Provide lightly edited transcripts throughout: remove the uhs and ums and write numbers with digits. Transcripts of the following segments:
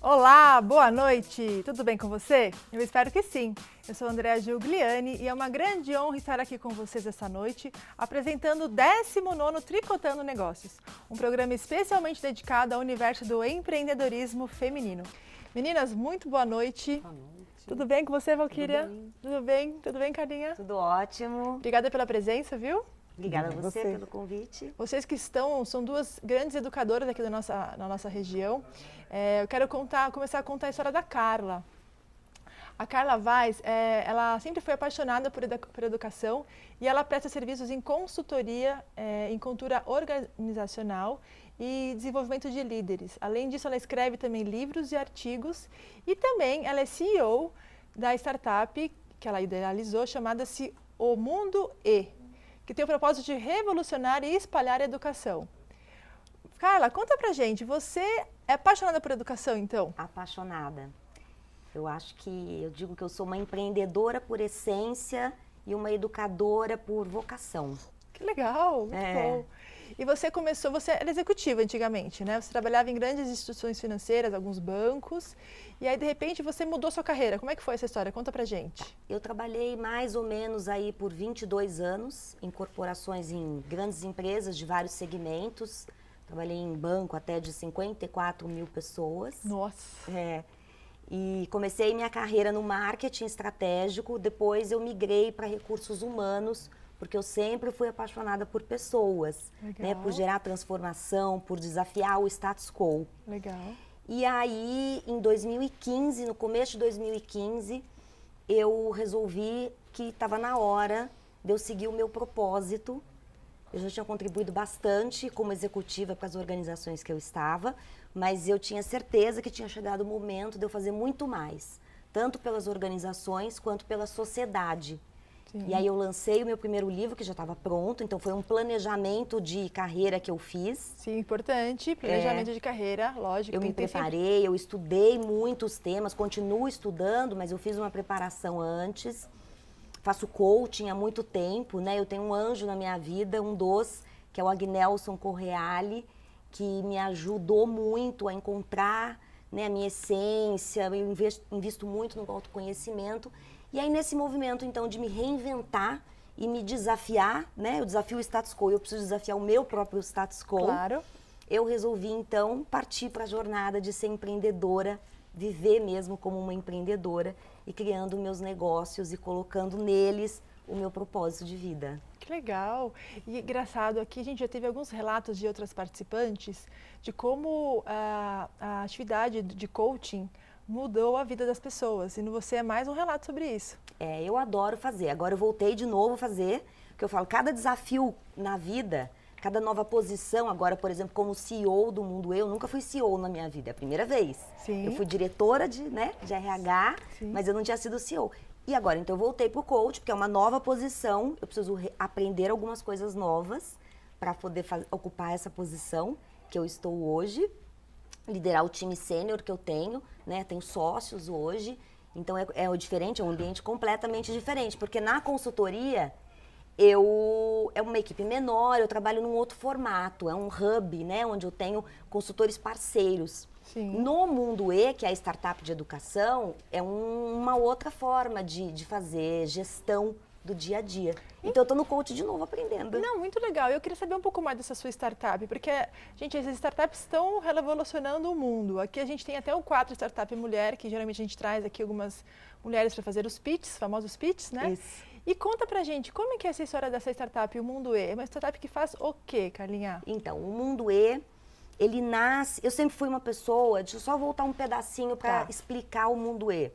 Olá, boa noite! Tudo bem com você? Eu espero que sim. Eu sou Andréa Giugliani e é uma grande honra estar aqui com vocês essa noite, apresentando o 19º Tricotando Negócios, um programa especialmente dedicado ao universo do empreendedorismo feminino. Meninas, muito boa noite. Boa noite. Tudo bem com você, Valquíria? Tudo bem. Tudo bem? Tudo bem, Carlinha? Tudo ótimo. Obrigada pela presença, viu? Obrigada a você pelo convite. Vocês que são duas grandes educadoras aqui na nossa região. Eu quero começar a contar a história da Carla. A Carla Vaz, ela sempre foi apaixonada por educação e ela presta serviços em consultoria, em cultura organizacional e desenvolvimento de líderes. Além disso, ela escreve também livros e artigos e também ela é CEO da startup que ela idealizou, chamada-se O Mundo E, que tem o propósito de revolucionar e espalhar a educação. Carla, conta pra gente, você é apaixonada por educação, então? Apaixonada. Eu digo que eu sou uma empreendedora por essência e uma educadora por vocação. Que legal, muito bom. E você era executiva antigamente, né? Você trabalhava em grandes instituições financeiras, alguns bancos, e aí de repente você mudou sua carreira. Como é que foi essa história? Conta pra gente. Eu trabalhei mais ou menos aí por 22 anos em corporações, em grandes empresas de vários segmentos. Trabalhei em banco até de 54 mil pessoas. Nossa! E comecei minha carreira no marketing estratégico, depois eu migrei para recursos humanos, porque eu sempre fui apaixonada por pessoas, né, por gerar transformação, por desafiar o status quo. Legal. E aí, em 2015, no começo de 2015, eu resolvi que estava na hora de eu seguir o meu propósito. Eu já tinha contribuído bastante como executiva para as organizações que eu estava, mas eu tinha certeza que tinha chegado o momento de eu fazer muito mais, tanto pelas organizações quanto pela sociedade. Sim. E aí eu lancei o meu primeiro livro, que já estava pronto, então foi um planejamento de carreira que eu fiz. Sim, importante, planejamento de carreira, lógico. Eu me preparei, eu estudei muitos temas, continuo estudando, mas eu fiz uma preparação antes. Faço coaching há muito tempo, né? Eu tenho um anjo na minha vida, que é o Agnelson Correale, que me ajudou muito a encontrar, né, a minha essência. Eu invisto muito no autoconhecimento. E aí, nesse movimento, então, de me reinventar e me desafiar, né? Eu desafio o status quo, eu preciso desafiar o meu próprio status quo. Claro. Eu resolvi, então, partir para a jornada de ser empreendedora, viver mesmo como uma empreendedora e criando meus negócios e colocando neles o meu propósito de vida. Que legal! E engraçado, aqui a gente já teve alguns relatos de outras participantes de como a atividade de coaching mudou a vida das pessoas. E você é mais um relato sobre isso. Eu adoro fazer. Agora eu voltei de novo a fazer, porque eu falo, cada desafio na vida, cada nova posição, agora, por exemplo, como CEO do Mundo E, eu nunca fui CEO na minha vida, é a primeira vez. Sim. Eu fui diretora de RH, Sim. mas eu não tinha sido CEO. E agora, então, eu voltei para o coach, porque é uma nova posição, eu preciso aprender algumas coisas novas para poder ocupar essa posição que eu estou hoje, liderar o time sênior que eu tenho, né? Tenho sócios hoje, então é diferente, é um ambiente completamente diferente, porque na consultoria é uma equipe menor, eu trabalho num outro formato, é um hub, né, onde eu tenho consultores parceiros. Sim. No Mundo E, que é a startup de educação, é uma outra forma de fazer gestão do dia a dia. Então eu estou no coach de novo aprendendo. Não, muito legal. Eu queria saber um pouco mais dessa sua startup, porque, gente, essas startups estão revolucionando o mundo. Aqui a gente tem até o 4 Startup Mulher, que geralmente a gente traz aqui algumas mulheres para fazer os pitches, famosos pitches, né? Isso. E conta pra gente, como é que é essa história dessa startup, o Mundo E? É uma startup que faz o quê, Carlinha? Então, o Mundo E, ele nasce... Eu sempre fui uma pessoa... Deixa eu só voltar um pedacinho para explicar o Mundo E.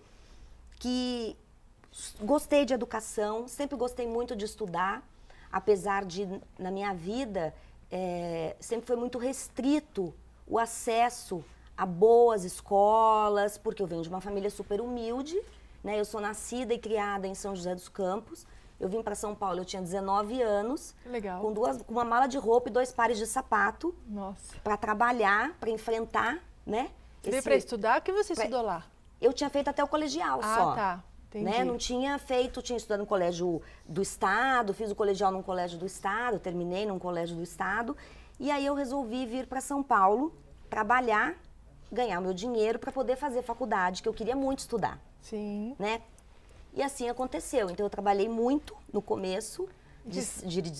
Que gostei de educação, sempre gostei muito de estudar, apesar de, na minha vida, sempre foi muito restrito o acesso a boas escolas, porque eu venho de uma família super humilde, né? Eu sou nascida e criada em São José dos Campos. Eu vim para São Paulo, eu tinha 19 anos. Legal. Com uma mala de roupa e 2 pares de sapato. Nossa. Para trabalhar, para enfrentar, né? Você veio para estudar? O que você estudou lá? Eu tinha feito até o colegial só. Ah, tá. Entendi. Né? Não tinha tinha estudado no colégio do estado, fiz o colegial num colégio do estado, terminei num colégio do estado. E aí eu resolvi vir para São Paulo, trabalhar ganhar o meu dinheiro para poder fazer faculdade, que eu queria muito estudar, Sim. né? E assim aconteceu. Então, eu trabalhei muito no começo.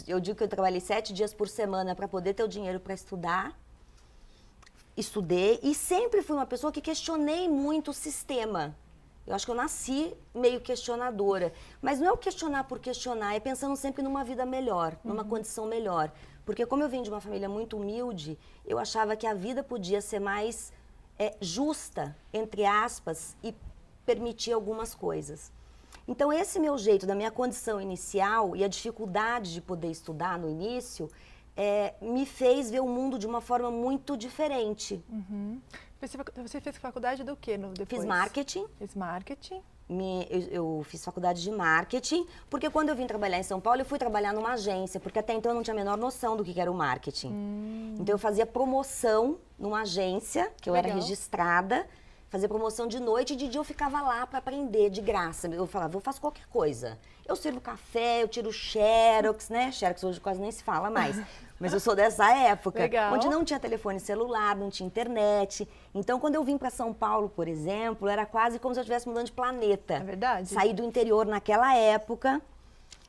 Eu digo que eu trabalhei 7 dias por semana para poder ter o dinheiro para estudar. Estudei e sempre fui uma pessoa que questionei muito o sistema. Eu acho que eu nasci meio questionadora. Mas não é o questionar por questionar, é pensando sempre numa vida melhor, numa condição melhor. Porque como eu vim de uma família muito humilde, eu achava que a vida podia ser mais justa, entre aspas, e permitir algumas coisas. Então, esse meu jeito, da minha condição inicial e a dificuldade de poder estudar no início, me fez ver o mundo de uma forma muito diferente. Uhum. Você fez faculdade do quê depois? Fiz marketing. Fiz marketing. Eu fiz faculdade de marketing, porque quando eu vim trabalhar em São Paulo, eu fui trabalhar numa agência, porque até então eu não tinha a menor noção do que era o marketing. Então, eu fazia promoção numa agência, que eu era registrada, fazia promoção de noite e de dia eu ficava lá para aprender de graça. Eu falava, eu faço qualquer coisa. Eu sirvo café, eu tiro xerox, né? Xerox hoje quase nem se fala mais. Mas eu sou dessa época, onde não tinha telefone celular, não tinha internet. Então, quando eu vim para São Paulo, por exemplo, era quase como se eu estivesse mudando de planeta. É verdade. Saí do interior naquela época,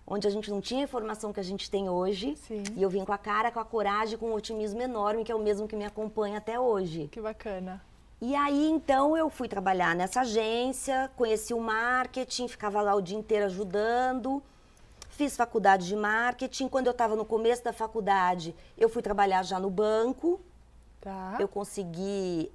onde a gente não tinha a informação que a gente tem hoje. Sim. E eu vim com a cara, com a coragem, com um otimismo enorme, que é o mesmo que me acompanha até hoje. Que bacana. E aí, então, eu fui trabalhar nessa agência, conheci o marketing, ficava lá o dia inteiro ajudando. Fiz faculdade de marketing. Quando eu estava no começo da faculdade, eu fui trabalhar já no banco. Tá. Eu consegui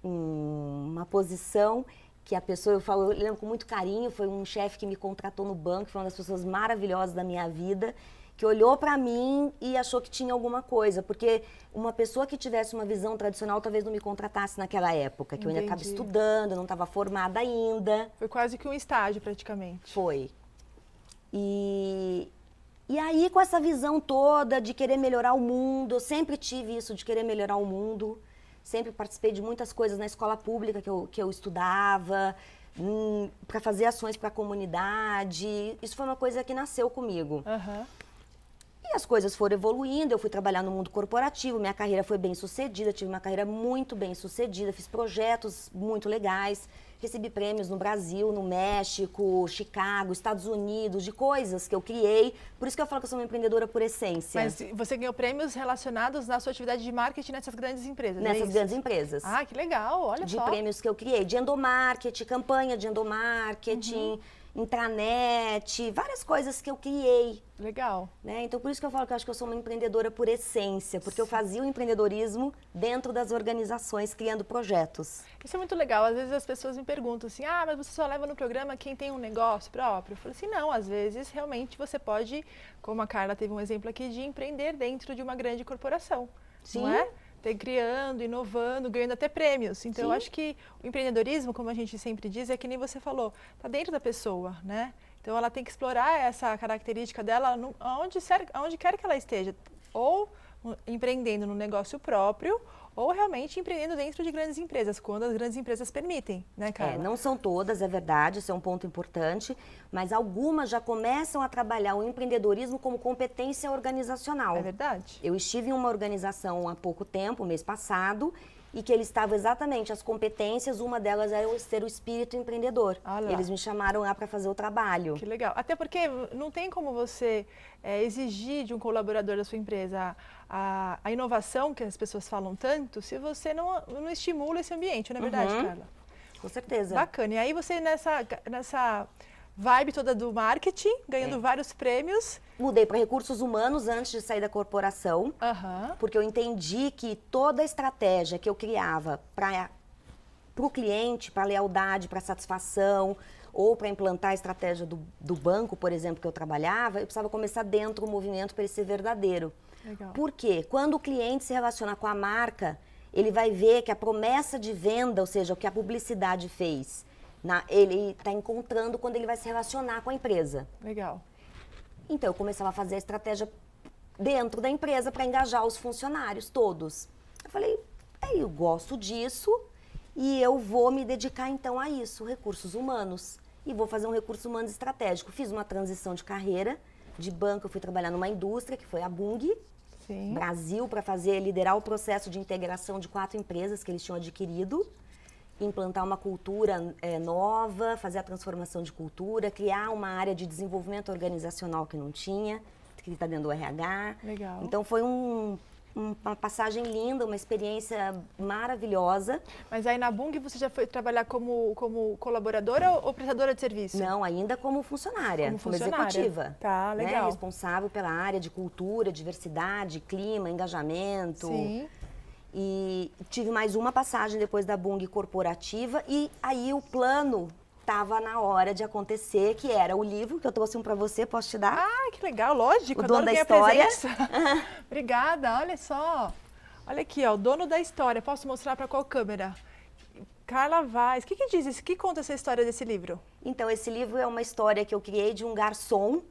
uma posição que a pessoa, eu lembro com muito carinho, foi um chefe que me contratou no banco, foi uma das pessoas maravilhosas da minha vida, que olhou para mim e achou que tinha alguma coisa, porque uma pessoa que tivesse uma visão tradicional talvez não me contratasse naquela época, que eu ainda estava estudando, eu não estava formada ainda. Foi quase que um estágio, praticamente. Foi. E aí, com essa visão toda de querer melhorar o mundo, eu sempre tive isso de querer melhorar o mundo, sempre participei de muitas coisas na escola pública que eu estudava, para fazer ações para a comunidade. Isso foi uma coisa que nasceu comigo. Uhum. E as coisas foram evoluindo, eu fui trabalhar no mundo corporativo, minha carreira foi bem sucedida, tive uma carreira muito bem sucedida, fiz projetos muito legais, recebi prêmios no Brasil, no México, Chicago, Estados Unidos, de coisas que eu criei, por isso que eu falo que eu sou uma empreendedora por essência. Mas você ganhou prêmios relacionados na sua atividade de marketing nessas grandes empresas, Nessas grandes empresas. Ah, que legal, olha de só. De prêmios que eu criei, de endomarketing, campanha de endomarketing, intranet, várias coisas que eu criei. Legal. Né? Então, por isso que eu falo que eu acho que eu sou uma empreendedora por essência, porque eu fazia o empreendedorismo dentro das organizações, criando projetos. Isso é muito legal. Às vezes as pessoas me perguntam assim, mas você só leva no programa quem tem um negócio próprio? Eu falo assim, não, às vezes realmente você pode, como a Carla teve um exemplo aqui, de empreender dentro de uma grande corporação. Sim. Não é? Criando, inovando, ganhando até prêmios. Então, eu acho que o empreendedorismo, como a gente sempre diz, é que nem você falou, está dentro da pessoa, né? Então, ela tem que explorar essa característica dela onde quer que ela esteja. Ou empreendendo no negócio próprio, ou realmente empreendendo dentro de grandes empresas, quando as grandes empresas permitem, né, Carla? Não são todas, é verdade, isso é um ponto importante, mas algumas já começam a trabalhar o empreendedorismo como competência organizacional. É verdade. Eu estive em uma organização há pouco tempo, mês passado, e que eles estavam exatamente as competências, uma delas era ter o espírito empreendedor. Eles me chamaram lá para fazer o trabalho. Que legal. Até porque não tem como você exigir de um colaborador da sua empresa a inovação que as pessoas falam tanto, se você não estimula esse ambiente, não é verdade, Carla? Com certeza. Bacana. E aí você nessa vibe toda do marketing, ganhando vários prêmios. Mudei para recursos humanos antes de sair da corporação, porque eu entendi que toda a estratégia que eu criava para o cliente, para lealdade, para satisfação, ou para implantar a estratégia do banco, por exemplo, que eu trabalhava, eu precisava começar dentro do movimento para ele ser verdadeiro. Legal. Por quê? Quando o cliente se relaciona com a marca, ele vai ver que a promessa de venda, ou seja, o que a publicidade fez, ele está encontrando quando ele vai se relacionar com a empresa. Legal. Então, eu começava a fazer a estratégia dentro da empresa para engajar os funcionários todos. Eu falei, eu gosto disso e eu vou me dedicar então a isso, recursos humanos. E vou fazer um recurso humano estratégico. Fiz uma transição de carreira, de banco eu fui trabalhar numa indústria, que foi a Bung. Sim. Brasil, para liderar o processo de integração de 4 empresas que eles tinham adquirido, implantar uma cultura nova, fazer a transformação de cultura, criar uma área de desenvolvimento organizacional que não tinha, que está dentro do RH. Legal. Então foi uma passagem linda, uma experiência maravilhosa. Mas aí na Bung você já foi trabalhar como colaboradora ou prestadora de serviço? Não, ainda como funcionária, como executiva. Tá, legal. Né? Responsável pela área de cultura, diversidade, clima, engajamento. Sim. E tive mais uma passagem depois da Bung corporativa e aí o plano estava na hora de acontecer, que era o livro, que eu trouxe um para você, posso te dar? Ah, que legal, lógico, o dono adoro da minha história. presença. Obrigada, olha só. Olha aqui, ó, o dono da história. Posso mostrar para qual câmera? Carla Vaz. O que diz isso? O que conta essa história desse livro? Então, esse livro é uma história que eu criei de um garçom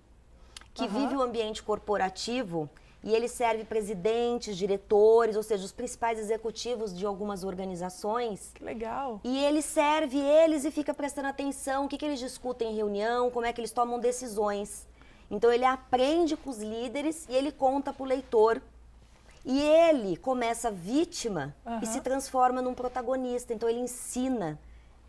que vive o ambiente corporativo e ele serve presidentes, diretores, ou seja, os principais executivos de algumas organizações. Que legal. E ele serve eles e fica prestando atenção, o que eles discutem em reunião, como é que eles tomam decisões. Então ele aprende com os líderes e ele conta para o leitor. E ele começa vítima e se transforma num protagonista. Então ele ensina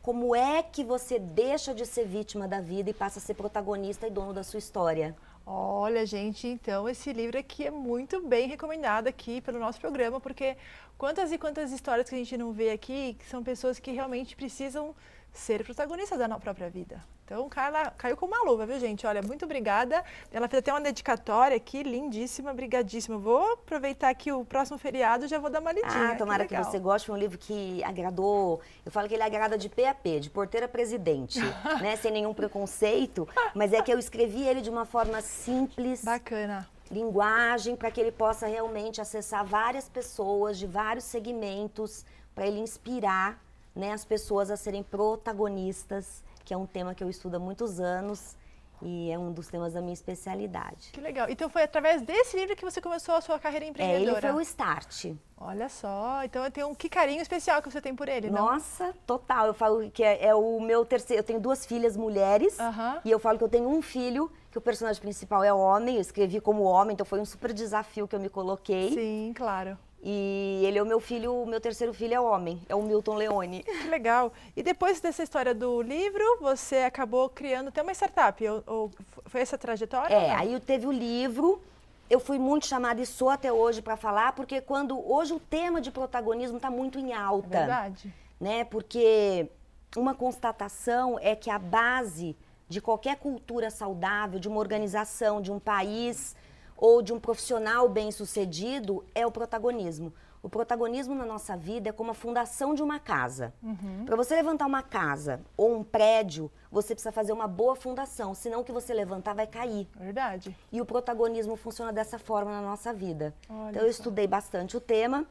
como é que você deixa de ser vítima da vida e passa a ser protagonista e dono da sua história. Olha, gente, então esse livro aqui é muito bem recomendado aqui pelo nosso programa, porque quantas e quantas histórias que a gente não vê aqui, que são pessoas que realmente precisam ser protagonistas da própria vida. Então, Carla caiu com uma luva, viu, gente? Olha, muito obrigada. Ela fez até uma dedicatória aqui, lindíssima, brigadíssima. Vou aproveitar aqui o próximo feriado e já vou dar uma lidinha. Ah, tomara que você goste. Foi um livro que agradou. Eu falo que ele agrada de P a P, de porteira a presidente, né? Sem nenhum preconceito. Mas é que eu escrevi ele de uma forma simples. Bacana. Linguagem, para que ele possa realmente acessar várias pessoas de vários segmentos, para ele inspirar, né, as pessoas a serem protagonistas, que é um tema que eu estudo há muitos anos e é um dos temas da minha especialidade. Que legal. Então foi através desse livro que você começou a sua carreira empreendedora? Ele foi o start. Olha só, então tem que carinho especial que você tem por ele, não? Nossa, total. Eu falo que é o meu terceiro. Eu tenho 2 filhas mulheres e eu falo que eu tenho um filho, que o personagem principal é homem. Eu escrevi como homem, então foi um super desafio que eu me coloquei. Sim, claro. E ele é o meu filho, o meu terceiro filho é homem, é o Milton Leone. Que legal. E depois dessa história do livro, você acabou criando até uma startup, ou foi essa trajetória? Aí teve o livro, eu fui muito chamada e sou até hoje para falar, porque hoje o tema de protagonismo está muito em alta. É verdade. Né? Porque uma constatação é que a base de qualquer cultura saudável, de uma organização, de um país ou de um profissional bem-sucedido é o protagonismo. O protagonismo na nossa vida é como a fundação de uma casa. Para você levantar uma casa ou um prédio, você precisa fazer uma boa fundação, senão o que você levantar vai cair. Verdade. E o protagonismo funciona dessa forma na nossa vida. Olha então eu só. estudei bastante o tema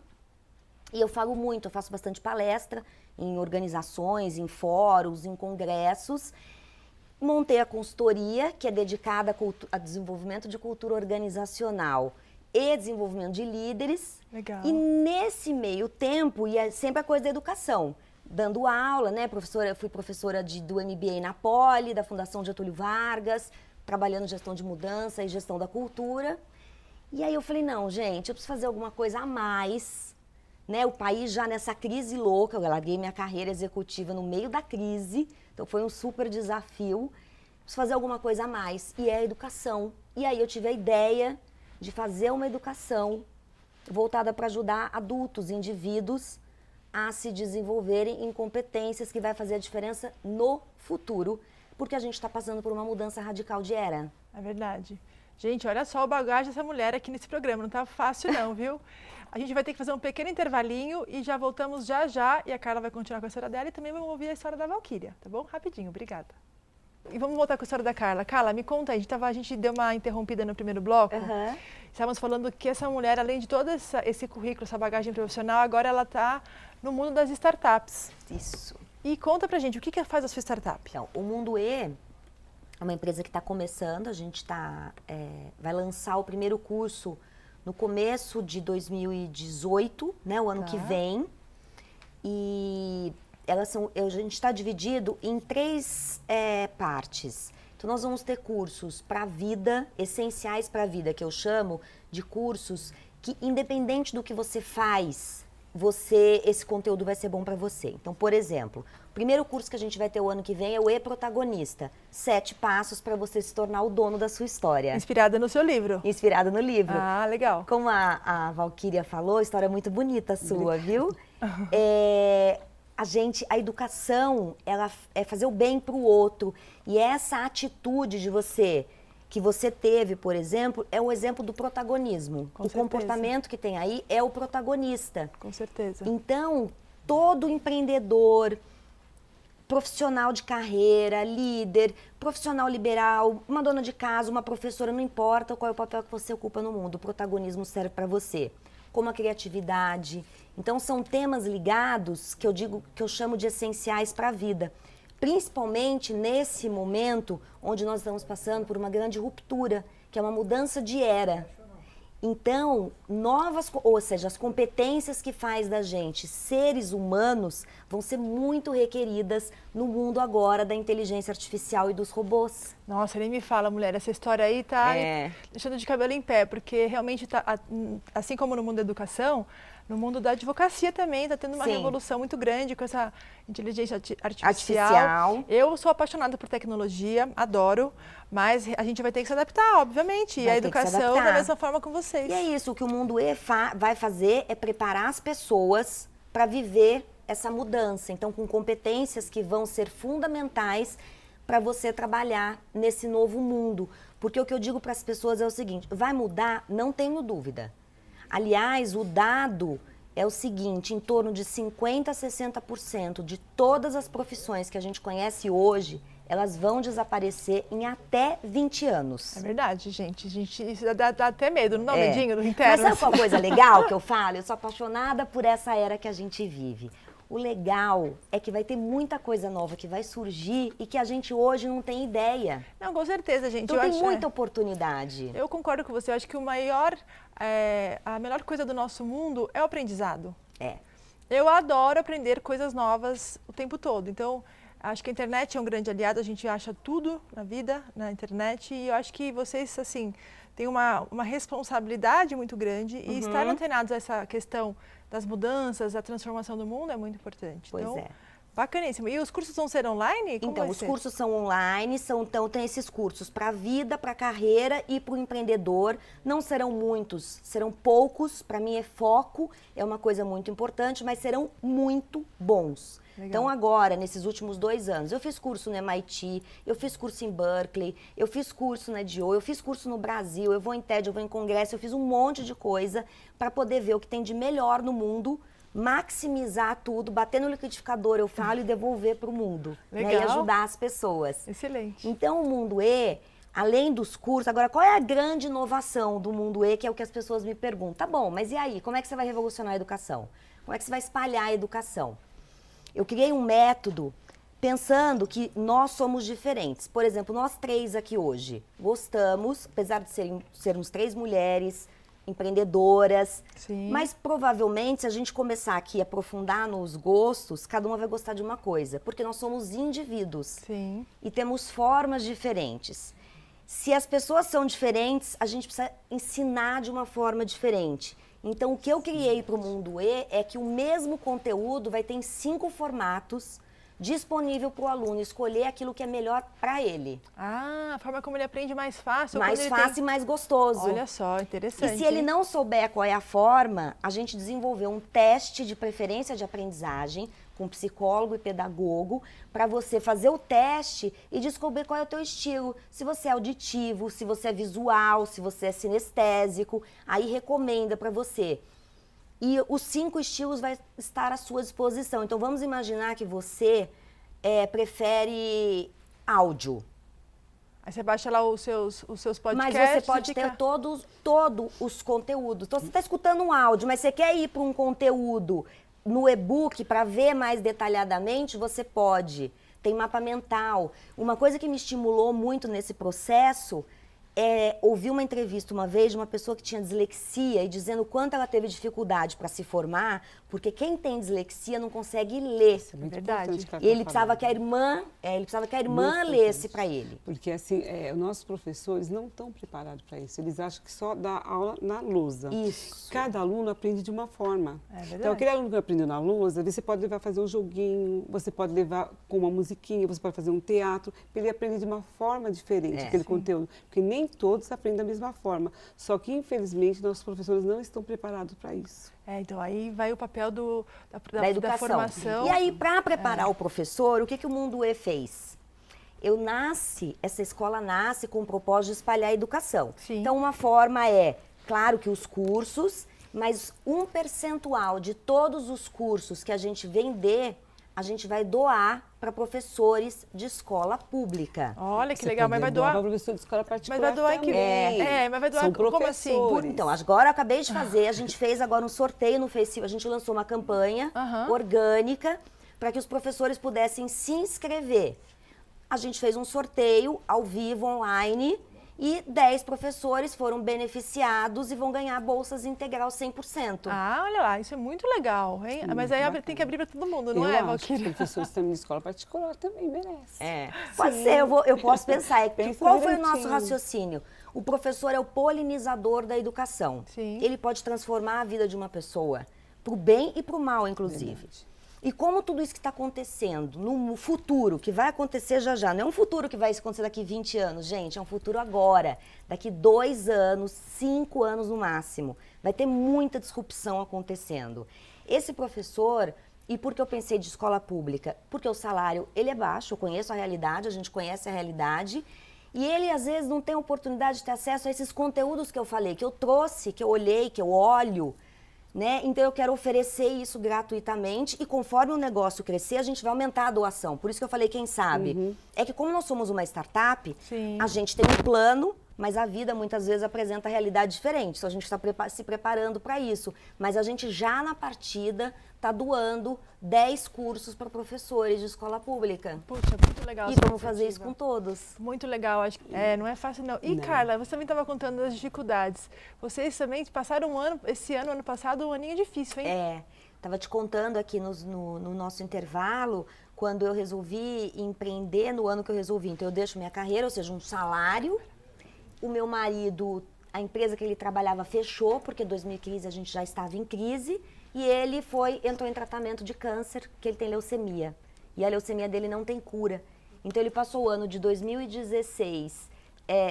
e eu falo muito, eu faço bastante palestra em organizações, em fóruns, em congressos. Montei a consultoria, que é dedicada a desenvolvimento de cultura organizacional e desenvolvimento de líderes. Legal. E nesse meio tempo, ia sempre a coisa da educação. Dando aula, né? Fui professora do MBA na Poli, da Fundação Getúlio Vargas, trabalhando em gestão de mudança e gestão da cultura. E aí eu falei, não, gente, eu preciso fazer alguma coisa a mais. Né? O país já nessa crise louca, eu larguei minha carreira executiva no meio da crise. Então foi um super desafio, preciso fazer alguma coisa a mais, e é a educação. E aí eu tive a ideia de fazer uma educação voltada para ajudar adultos, indivíduos, a se desenvolverem em competências que vai fazer a diferença no futuro, porque a gente está passando por uma mudança radical de era. É verdade. Gente, olha só o bagagem dessa mulher aqui nesse programa, não tá fácil não, viu? A gente vai ter que fazer um pequeno intervalinho e já voltamos já já. E a Carla vai continuar com a história dela e também vamos ouvir a história da Valquíria, tá bom? Rapidinho, obrigada. E vamos voltar com a história da Carla. Carla, me conta aí, a gente deu uma interrompida no primeiro bloco. Estávamos falando que essa mulher, além de todo esse currículo, essa bagagem profissional, agora ela está no mundo das startups. Isso. E conta pra gente, o que faz a sua startup? Então, o Mundo E é uma empresa que está começando, a gente vai lançar o primeiro curso no começo de 2018, né, o ano que vem. E a gente está dividido em 3 partes. Então, nós vamos ter cursos para a vida, essenciais para a vida, que eu chamo de cursos que independente do que você faz, esse conteúdo vai ser bom para você. Então, por exemplo, o primeiro curso que a gente vai ter o ano que vem é o E-Protagonista. 7 passos para você se tornar o dono da sua história. Inspirada no seu livro. Inspirada no livro. Ah, legal. Como a Valquíria falou, história muito bonita sua, viu? A educação, ela é fazer o bem para o outro. E essa atitude que você teve, por exemplo, é o exemplo do protagonismo. Com o certeza. Comportamento que tem aí é o protagonista. Com certeza. Então, todo empreendedor, profissional de carreira, líder, profissional liberal, uma dona de casa, uma professora, não importa qual é o papel que você ocupa no mundo, o protagonismo serve para você. Como a criatividade. Então, são temas ligados que eu chamo de essenciais para a vida. Principalmente nesse momento onde nós estamos passando por uma grande ruptura, que é uma mudança de era. Então, as competências que faz da gente seres humanos vão ser muito requeridas no mundo agora da inteligência artificial e dos robôs. Nossa, nem me fala, mulher, essa história aí tá deixando de cabelo em pé, porque realmente assim como no mundo da educação, no mundo da advocacia também está tendo uma revolução muito grande com essa inteligência artificial. Eu sou apaixonada por tecnologia, adoro, mas a gente vai ter que se adaptar, obviamente. E a educação da mesma forma com vocês. E é isso, o que o Mundo E vai fazer é preparar as pessoas para viver essa mudança. Então, com competências que vão ser fundamentais para você trabalhar nesse novo mundo. Porque o que eu digo para as pessoas é o seguinte, vai mudar? Não tenho dúvida. Aliás, o dado é o seguinte, em torno de 50% a 60% de todas as profissões que a gente conhece hoje, elas vão desaparecer em até 20 anos. É verdade, gente. Isso dá até medo, não dá um medinho no interno. Mas sabe qual coisa legal que eu falo? Eu sou apaixonada por essa era que a gente vive. O legal é que vai ter muita coisa nova que vai surgir e que a gente hoje não tem ideia. Não, com certeza, gente. Então tem muita oportunidade. Eu concordo com você. Eu acho que a melhor coisa do nosso mundo é o aprendizado. Eu adoro aprender coisas novas o tempo todo. Então, acho que a internet é um grande aliado. A gente acha tudo na vida, na internet. E eu acho que vocês, assim, têm uma responsabilidade muito grande. E estar antenados a essa questão das mudanças, a transformação do mundo é muito importante. Pois então, é. Bacaníssimo. E os cursos vão ser online? Como então, os cursos são online, então tem esses cursos para a vida, para a carreira e para o empreendedor. Não serão muitos, serão poucos. Para mim é foco, é uma coisa muito importante, mas serão muito bons. Legal. Então agora, nesses últimos 2 anos, eu fiz curso no MIT, eu fiz curso em Berkeley, eu fiz curso na EDO, eu fiz curso no Brasil, eu vou em TED, eu vou em congresso, eu fiz um monte de coisa para poder ver o que tem de melhor no mundo, maximizar tudo, bater no liquidificador, eu falo, e devolver para o mundo. Né, e ajudar as pessoas. Excelente. Então o Mundo E, além dos cursos, agora qual é a grande inovação do Mundo E, que é o que as pessoas me perguntam? Tá bom, mas e aí, como é que você vai revolucionar a educação? Como é que você vai espalhar a educação? Eu criei um método pensando que nós somos diferentes. Por exemplo, nós 3 aqui hoje gostamos, apesar de sermos 3 mulheres, empreendedoras, mas provavelmente se a gente começar aqui a aprofundar nos gostos, cada uma vai gostar de uma coisa, porque nós somos indivíduos e temos formas diferentes. Se as pessoas são diferentes, a gente precisa ensinar de uma forma diferente. Então, o que eu criei para o Mundo E é que o mesmo conteúdo vai ter em 5 formatos disponível para o aluno escolher aquilo que é melhor para ele. Ah, a forma como ele aprende mais fácil. Mais fácil e mais gostoso. Olha só, interessante. E se ele não souber qual é a forma, a gente desenvolveu um teste de preferência de aprendizagem com psicólogo e pedagogo, para você fazer o teste e descobrir qual é o teu estilo. Se você é auditivo, se você é visual, se você é sinestésico, aí recomenda para você. E os 5 estilos vai estar à sua disposição. Então, vamos imaginar que você prefere áudio. Aí você baixa lá os seus podcasts. Mas você pode ter todos os conteúdos. Então, você está escutando um áudio, mas você quer ir para um conteúdo no e-book para ver mais detalhadamente, você pode. Tem mapa mental. Uma coisa que me estimulou muito nesse processo ouvi uma entrevista uma vez de uma pessoa que tinha dislexia e dizendo o quanto ela teve dificuldade para se formar, porque quem tem dislexia não consegue ler. Isso é muito Verdade. importante que ela E ele tá precisava falando. que a irmã, Muito lesse importante. para ele. Porque assim, os nossos professores não estão preparados para isso. Eles acham que só dá aula na lousa. Isso. Cada aluno aprende de uma forma. É verdade. Então, aquele aluno que aprendeu na lousa, você pode levar a fazer um joguinho, você pode levar com uma musiquinha, você pode fazer um teatro, ele aprende de uma forma diferente aquele conteúdo. Porque nem todos aprendem da mesma forma. Só que, infelizmente, nossos professores não estão preparados para isso. Então aí vai o papel Da educação. da formação. E aí, para preparar o professor, o que o Mundo E fez? Essa escola nasce com o propósito de espalhar a educação. Sim. Então, uma forma claro que os cursos, mas um percentual de todos os cursos que a gente vender, a gente vai doar para professores de escola pública. Olha que Você legal, mas vai poderia doar doar. para professor de escola particular Mas vai doar que. também. Mas vai doar São como assim? professores. Então, agora eu acabei de fazer, a gente fez agora um sorteio no Facebook, a gente lançou uma campanha orgânica para que os professores pudessem se inscrever. A gente fez um sorteio ao vivo, online, e 10 professores foram beneficiados e vão ganhar bolsas integral 100%. Olha lá, isso é muito legal, hein? Mas aí tem que abrir para todo mundo, não Eu é, acho que Valquíria? os professores também de escola particular também merecem. Pode ser, eu posso pensar. Pensa Qual foi o direitinho. nosso raciocínio? O professor é o polinizador da educação. Sim. Ele pode transformar a vida de uma pessoa, para o bem e para o mal, inclusive. Verdade. E como tudo isso que está acontecendo no futuro, que vai acontecer já, não é um futuro que vai acontecer daqui 20 anos, gente, é um futuro agora, daqui 2 anos, 5 anos no máximo. Vai ter muita disrupção acontecendo. Esse professor, e por que eu pensei de escola pública? Porque o salário, ele é baixo, eu conheço a realidade, a gente conhece a realidade, e ele às vezes não tem oportunidade de ter acesso a esses conteúdos que eu falei, que eu trouxe, que eu olhei, que eu olho, né? Então eu quero oferecer isso gratuitamente e conforme o negócio crescer, a gente vai aumentar a doação. Por isso que eu falei, quem sabe? É que como nós somos uma startup, Sim. a gente tem um plano, mas a vida muitas vezes apresenta realidade diferente. Então a gente está se preparando para isso. Mas a gente já na partida está doando 10 cursos para professores de escola pública. Puxa, muito legal. E essa vamos fazer isso iniciativa. com todos. Muito legal, acho que não é fácil não. E Não. Carla, você também estava contando das dificuldades. Vocês também passaram ano passado, um aninho difícil, hein? Estava te contando aqui no nosso intervalo, quando eu resolvi empreender no ano que eu resolvi. Então eu deixo minha carreira, ou seja, um salário. O meu marido, a empresa que ele trabalhava fechou, porque em 2015 a gente já estava em crise. E ele entrou em tratamento de câncer, que ele tem leucemia. E a leucemia dele não tem cura. Então ele passou o ano de 2016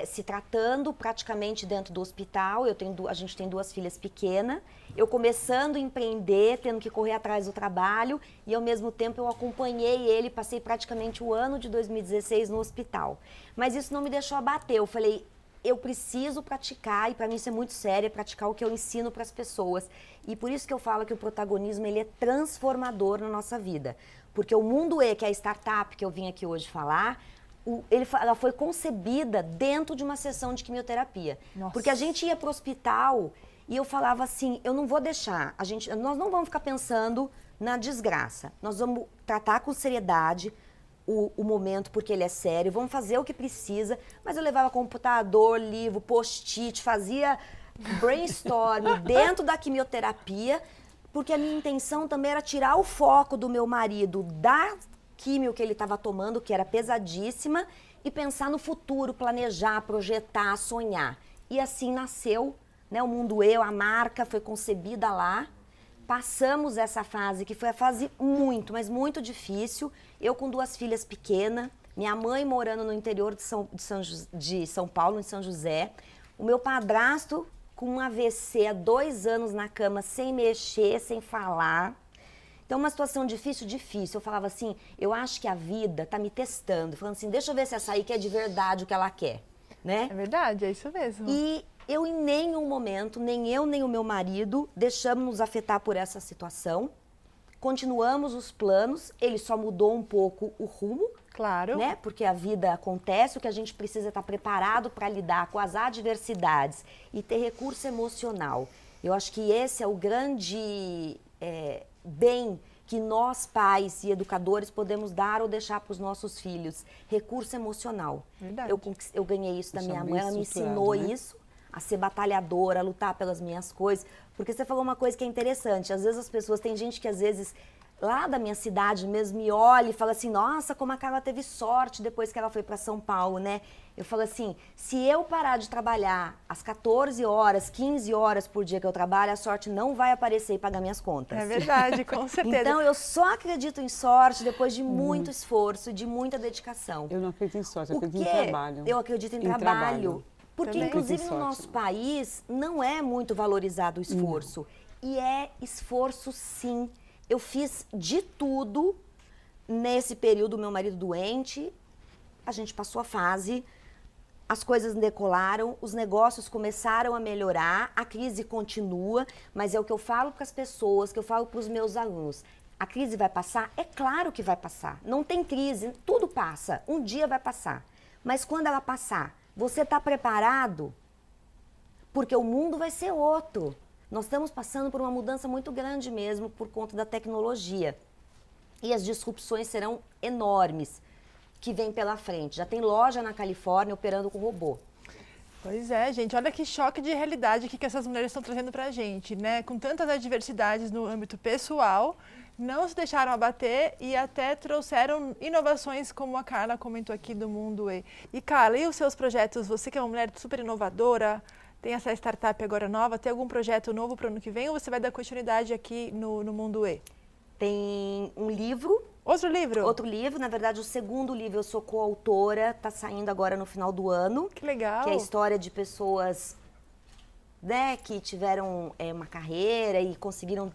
se tratando praticamente dentro do hospital. A gente tem 2 filhas pequenas. Eu começando a empreender, tendo que correr atrás do trabalho. E ao mesmo tempo eu acompanhei ele, passei praticamente o ano de 2016 no hospital. Mas isso não me deixou abater. Eu falei, eu preciso praticar, e para mim isso é muito sério, praticar o que eu ensino para as pessoas. E por isso que eu falo que o protagonismo ele é transformador na nossa vida. Porque o Mundo E, que é a startup que eu vim aqui hoje falar, ela foi concebida dentro de uma sessão de quimioterapia. Nossa. Porque a gente ia para o hospital e eu falava assim, eu não vou deixar, nós não vamos ficar pensando na desgraça. Nós vamos tratar com seriedade o momento, porque ele é sério, vamos fazer o que precisa, mas eu levava computador, livro, post-it, fazia brainstorm dentro da quimioterapia, porque a minha intenção também era tirar o foco do meu marido da químio que ele estava tomando, que era pesadíssima, e pensar no futuro, planejar, projetar, sonhar. E assim nasceu, né, o Mundo E, a marca foi concebida lá. Passamos essa fase, que foi a fase muito, mas muito difícil. Eu com 2 filhas pequenas, minha mãe morando no interior de São Paulo, em São José. O meu padrasto com um AVC há 2 anos na cama, sem mexer, sem falar. Então, uma situação difícil. Eu falava assim, eu acho que a vida tá me testando. Falando assim, deixa eu ver se essa aí quer de verdade o que ela quer, né? É verdade, é isso mesmo. E eu em nenhum momento, nem eu nem o meu marido, deixamos nos afetar por essa situação. Continuamos os planos, ele só mudou um pouco o rumo, Claro. né? Porque a vida acontece, o que a gente precisa estar preparado para lidar com as adversidades e ter recurso emocional. Eu acho que esse é o grande bem que nós, pais e educadores, podemos dar ou deixar para os nossos filhos. Recurso emocional. Verdade. Eu ganhei isso da Deixar minha bem mãe, ela me estruturado, ensinou né? isso, a ser batalhadora, a lutar pelas minhas coisas. Porque você falou uma coisa que é interessante. Às vezes as pessoas, tem gente que às vezes, lá da minha cidade mesmo, me olha e fala assim, nossa, como a Carla teve sorte depois que ela foi para São Paulo, né? Eu falo assim, se eu parar de trabalhar às 14 horas, 15 horas por dia que eu trabalho, a sorte não vai aparecer e pagar minhas contas. É verdade, com certeza. Então, eu só acredito em sorte depois de muito esforço e de muita dedicação. Eu não acredito em sorte, eu Por acredito quê? em trabalho. Eu acredito em Em trabalho. Porque, Também. inclusive, Acredito em no sorte. nosso país, não é muito valorizado o esforço. E é esforço, sim. Eu fiz de tudo nesse período, meu marido doente, a gente passou a fase, as coisas decolaram, os negócios começaram a melhorar, a crise continua, mas é o que eu falo para as pessoas, que eu falo para os meus alunos. A crise vai passar? É claro que vai passar. Não tem crise, tudo passa. Um dia vai passar. Mas quando ela passar, você está preparado? Porque o mundo vai ser outro. Nós estamos passando por uma mudança muito grande mesmo por conta da tecnologia. E as disrupções serão enormes que vem pela frente. Já tem loja na Califórnia operando com robô. Pois é, gente, olha que choque de realidade que essas mulheres estão trazendo pra gente, né? Com tantas adversidades no âmbito pessoal, não se deixaram abater e até trouxeram inovações, como a Carla comentou aqui do Mundo E. E Carla, e os seus projetos? Você que é uma mulher super inovadora, tem essa startup agora nova, tem algum projeto novo para o ano que vem ou você vai dar continuidade aqui no Mundo E? Tem um livro. Outro livro? Outro livro, na verdade o segundo livro eu sou coautora, tá saindo agora no final do ano. Que legal. Que é a história de pessoas, né, que tiveram uma carreira e conseguiram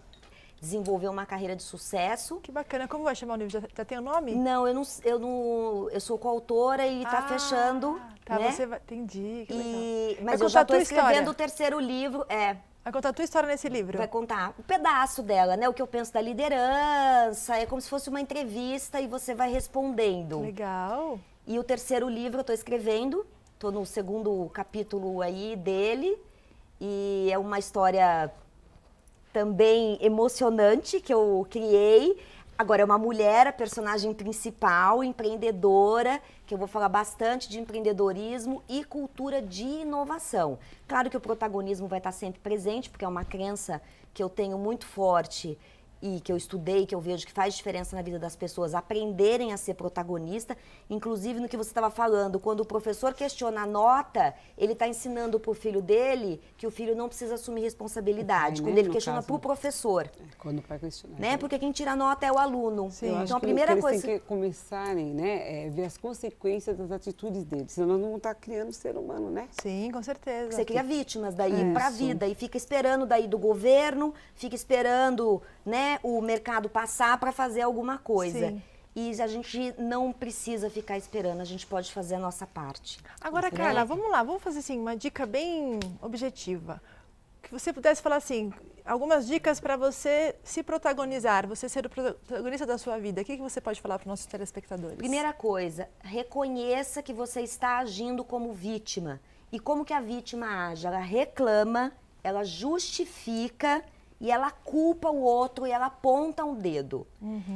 desenvolver uma carreira de sucesso. Que bacana. Como vai chamar o livro? Já tem o nome? Não, eu sou coautora e tá fechando, Tá, né? você vai... Entendi, que legal. Mas Vai eu já contar a estou tua escrevendo história. o terceiro livro, Vai contar a tua história nesse livro. vai contar um pedaço dela, né? O que eu penso da liderança, é como se fosse uma entrevista e você vai respondendo. Legal. E o terceiro livro eu estou escrevendo, estou no segundo capítulo aí dele, e é uma história também emocionante que eu criei. Agora é uma mulher, a personagem principal, empreendedora, que eu vou falar bastante de empreendedorismo e cultura de inovação. Claro que o protagonismo vai estar sempre presente, porque é uma crença que eu tenho muito forte e que eu estudei, que eu vejo que faz diferença na vida das pessoas, aprenderem a ser protagonista, inclusive no que você estava falando, quando o professor questiona a nota, ele está ensinando para o filho dele que o filho não precisa assumir responsabilidade, O pai, quando né, ele no questiona caso. para o professor, Quando o pai questiona. né? Porque quem tira a nota é o aluno. Sim. Eu acho Então a que primeira eles coisa... têm que começarem, né, ver as consequências das atitudes deles, senão nós não vamos estar criando ser humano, né? Sim, com certeza. Você cria vítimas daí para a Isso. vida e fica esperando daí do governo, fica esperando, né, o mercado passar para fazer alguma coisa. Sim. E a gente não precisa ficar esperando, a gente pode fazer a nossa parte. Agora, Né? Carla, vamos lá, vamos fazer assim, uma dica bem objetiva. Que você pudesse falar assim, algumas dicas para você se protagonizar, você ser o protagonista da sua vida. O que você pode falar para os nossos telespectadores? Primeira coisa, reconheça que você está agindo como vítima. E como que a vítima age? Ela reclama, ela justifica e ela culpa o outro e ela aponta um dedo.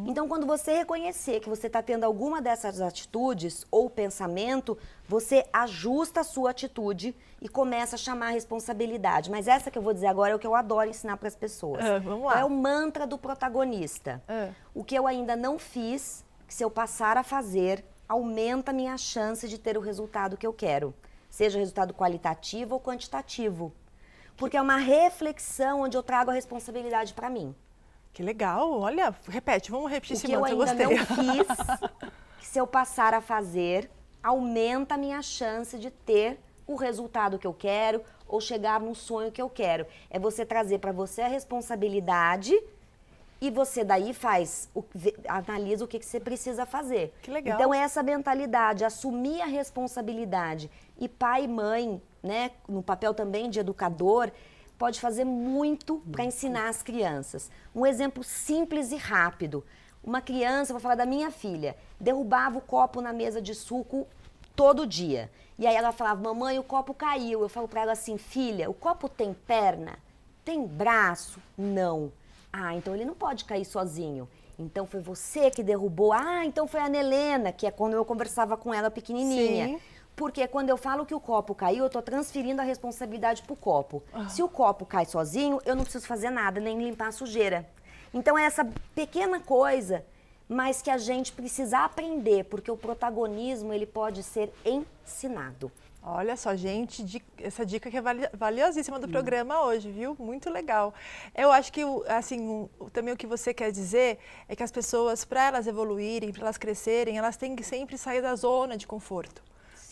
Então, quando você reconhecer que você está tendo alguma dessas atitudes ou pensamento, você ajusta a sua atitude e começa a chamar a responsabilidade. Mas essa que eu vou dizer agora é o que eu adoro ensinar para as pessoas. Vamos lá. É o mantra do protagonista. O que eu ainda não fiz, que se eu passar a fazer, aumenta a minha chance de ter o resultado que eu quero. Seja resultado qualitativo ou quantitativo. Porque é uma reflexão onde eu trago a responsabilidade para mim. Que legal, olha, repete, vamos repetir O esse que eu mantra, eu ainda gostei. não fiz, que se eu passar a fazer, aumenta a minha chance de ter o resultado que eu quero ou chegar no sonho que eu quero. É você trazer para você a responsabilidade e você daí analisa o que você precisa fazer. Que legal. Então, essa mentalidade, assumir a responsabilidade. E pai e mãe, né, no papel também de educador, pode fazer muito para ensinar as crianças. Um exemplo simples e rápido. Uma criança, vou falar da minha filha, derrubava o copo na mesa de suco todo dia. E aí ela falava, mamãe, o copo caiu. Eu falo para ela assim, filha, o copo tem perna? Tem braço? Não. Ah, então ele não pode cair sozinho. Então foi você que derrubou. Ah, então foi a Nelena, que é quando eu conversava com ela pequenininha. Sim. Porque quando eu falo que o copo caiu, eu tô transferindo a responsabilidade pro copo. Se o copo cai sozinho, eu não preciso fazer nada, nem limpar a sujeira. Então é essa pequena coisa, mas que a gente precisa aprender, porque o protagonismo, ele pode ser ensinado. Olha só, gente, essa dica que é valiosíssima do programa hoje, viu? Muito legal. Eu acho que, assim, também o que você quer dizer é que as pessoas, para elas evoluírem, para elas crescerem, elas têm que sempre sair da zona de conforto.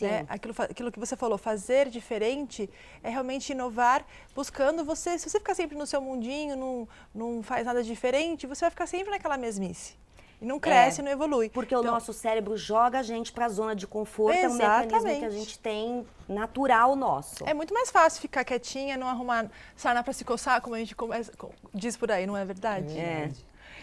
Né? Aquilo que você falou, fazer diferente é realmente inovar, buscando você. Se você ficar sempre no seu mundinho, não faz nada diferente, você vai ficar sempre naquela mesmice. E não cresce, não evolui. Porque o nosso cérebro joga a gente para a zona de conforto, é um mecanismo que a gente tem natural nosso. É muito mais fácil ficar quietinha, não arrumar sarna para se coçar, como a gente diz por aí, não é verdade? É.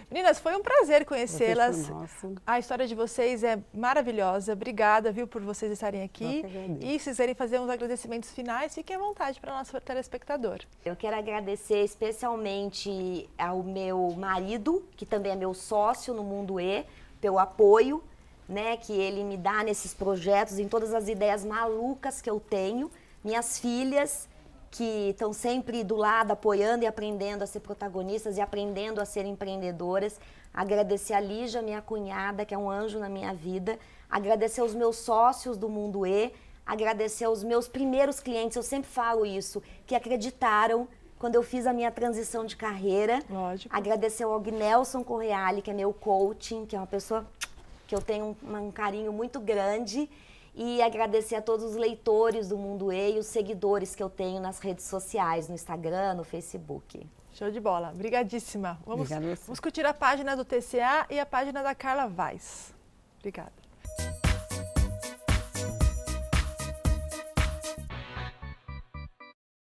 Meninas, foi um prazer conhecê-las. Nossa. A história de vocês é maravilhosa. Obrigada, viu, por vocês estarem aqui. E se quiserem fazer uns agradecimentos finais, fiquem à vontade para o nosso telespectador. Eu quero agradecer especialmente ao meu marido, que também é meu sócio no Mundo E, pelo apoio, né, que ele me dá nesses projetos, em todas as ideias malucas que eu tenho. Minhas filhas, que estão sempre do lado, apoiando e aprendendo a ser protagonistas e aprendendo a ser empreendedoras. Agradecer a Lígia, minha cunhada, que é um anjo na minha vida. Agradecer aos meus sócios do Mundo E. Agradecer aos meus primeiros clientes, eu sempre falo isso, que acreditaram quando eu fiz a minha transição de carreira. Lógico. Agradecer ao Agnelson Correale, que é meu coaching, que é uma pessoa que eu tenho um carinho muito grande. E agradecer a todos os leitores do Mundo E e os seguidores que eu tenho nas redes sociais, no Instagram, no Facebook. Show de bola. Obrigadíssima. Obrigada a você. Vamos curtir a página do TCA e a página da Carla Vaz. Obrigada.